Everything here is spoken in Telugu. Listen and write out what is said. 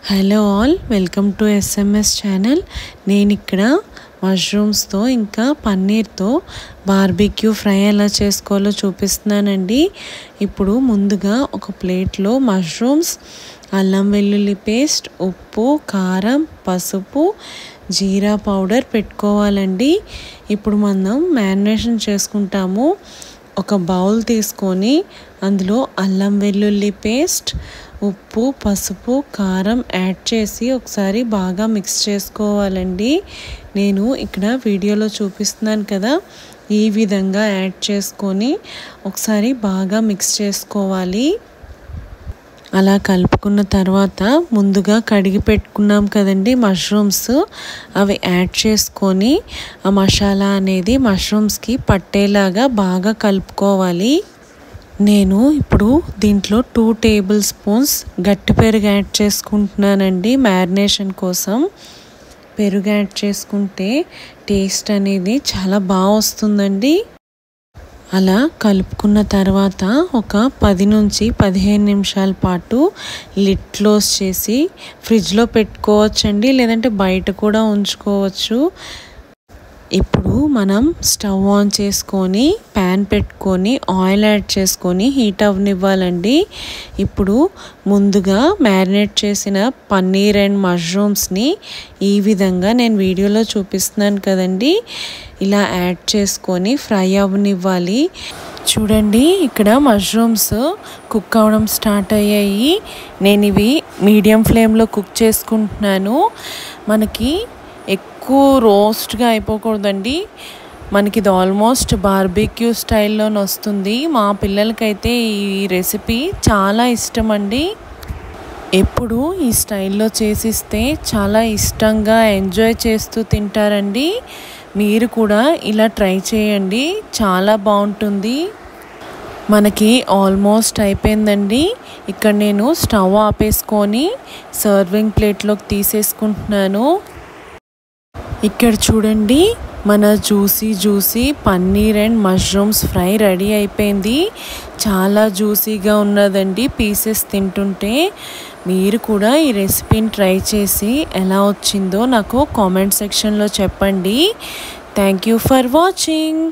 Hello all, welcome to SMS channel. నేను ఇక్కడ మష్రూమ్స్తో ఇంకా పన్నీర్తో బార్బిక్యూ ఫ్రై ఎలా చేసుకోవాలో చూపిస్తున్నానండి. ఇప్పుడు ముందుగా ఒక ప్లేట్లో మష్రూమ్స్, అల్లం వెల్లుల్లి పేస్ట్, ఉప్పు, కారం, పసుపు, జీరా పౌడర్ పెట్టుకోవాలండి. ఇప్పుడు మనం మ్యారినేషన్ చేసుకుంటాము. ఒక బౌల్ తీసుకొని అందులో అల్లం వెల్లుల్లి పేస్ట్, ఉప్పు, పసుపు, కారం యాడ్ చేసి ఒకసారి బాగా మిక్స్ చేసుకోవాలండి. నేను ఇక్కడ వీడియోలో చూపిస్తున్నాను కదా, ఈ విధంగా యాడ్ చేసుకొని ఒకసారి బాగా మిక్స్ చేసుకోవాలి. అలా కలుపుకున్న తర్వాత ముందుగా కడిగి పెట్టుకున్నాం కదండి మష్రూమ్స్, అవి యాడ్ చేసుకొని ఆ మసాలా అనేది మష్రూమ్స్కి పట్టేలాగా బాగా కలుపుకోవాలి. నేను ఇప్పుడు దీంట్లో 2 టేబుల్ స్పూన్స్ గట్టి పెరుగు యాడ్ చేసుకుంటున్నానండి. మ్యారినేషన్ కోసం పెరుగు యాడ్ చేసుకుంటే టేస్ట్ అనేది చాలా బాగా వస్తుందండి. అలా కలుపుకున్న తర్వాత ఒక 10 నుంచి 15 నిమిషాల పాటు లిడ్ క్లోజ్ చేసి ఫ్రిడ్జ్లో పెట్టుకోవచ్చండి, లేదంటే బయట కూడా ఉంచుకోవచ్చు. ఇప్పుడు మనం స్టవ్ ఆన్ చేసుకొని ప్యాన్ పెట్టుకొని ఆయిల్ యాడ్ చేసుకొని హీట్ అవ్వనివ్వాలండి. ఇప్పుడు ముందుగా మ్యారినేట్ చేసిన పన్నీర్ అండ్ మష్రూమ్స్ని ఈ విధంగా నేను వీడియోలో చూపిస్తున్నాను కదండి, ఇలా యాడ్ చేసుకొని ఫ్రై అవ్వనివ్వాలి. చూడండి, ఇక్కడ మష్రూమ్స్ కుక్ అవ్వడం స్టార్ట్ అయ్యాయి. నేను ఇవి మీడియం ఫ్లేమ్లో కుక్ చేసుకుంటున్నాను. మనకి ఎక్కువ రోస్ట్గా అయిపోకూడదండి. మనకి ఇది ఆల్మోస్ట్ బార్బిక్యూ స్టైల్లోనే వస్తుంది. మా పిల్లలకైతే ఈ రెసిపీ చాలా ఇష్టం అండి. ఎప్పుడు ఈ స్టైల్లో చేసిస్తే చాలా ఇష్టంగా ఎంజాయ్ చేస్తూ తింటారండి. మీరు కూడా ఇలా ట్రై చేయండి, చాలా బాగుంటుంది. మనకి ఆల్మోస్ట్ అయిపోయిందండి. ఇక్కడ నేను స్టవ్ ఆపేసుకొని సర్వింగ్ ప్లేట్లోకి తీసేసుకుంటున్నాను. ఇక్కడ చూడండి, మన juicy paneer and mushrooms fry ready అయిపోయింది. చాలా జ్యూసీగా ఉన్నదండి పీసెస్ తింటుంటే. మీరు కూడా ఈ రెసిపీని ట్రై చేసి ఎలా వచ్చిందో నాకు కామెంట్ సెక్షన్లో చెప్పండి. Thank you for watching.